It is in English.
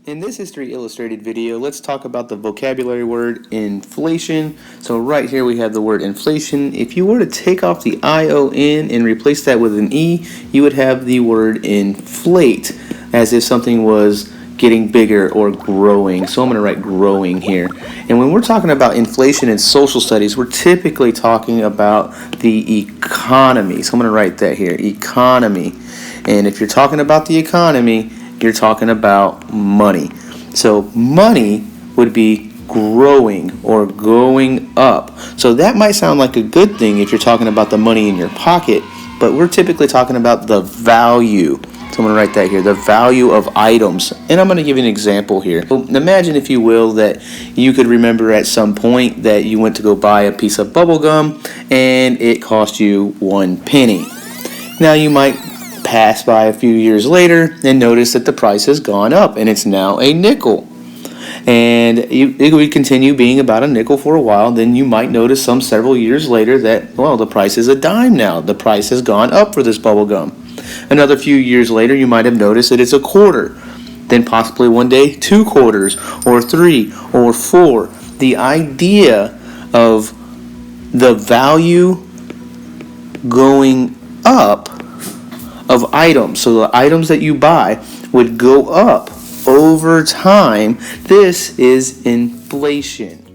In this History Illustrated video, let's talk about the vocabulary word inflation. So right here we have the word inflation. If you were to take off the I-O-N and replace that with an E, you would have the word inflate, as if something was getting bigger or growing. So I'm going to write growing here. And when we're talking about inflation in social studies, we're typically talking about the economy. So I'm going to write that here, economy. And if you're talking about the economy, you're talking about money. So money would be growing or going up. So that might sound like a good thing if you're talking about the money in your pocket, but we're typically talking about the value. So I'm going to write that here, the value of items. And I'm going to give you an example here. So imagine, if you will, that you could remember at some point that you went to go buy a piece of bubble gum and it cost you 1 penny. Now you might pass by a few years later and notice that the price has gone up and it's now a nickel. And it would continue being about a nickel for a while. Then you might notice some several years later that, well, the price is a dime now. The price has gone up for this bubble gum. Another few years later, you might have noticed that it's a quarter. Then possibly one day 2 quarters or 3 or 4. The idea of the value going up of items, so the items that you buy would go up over time. This is inflation.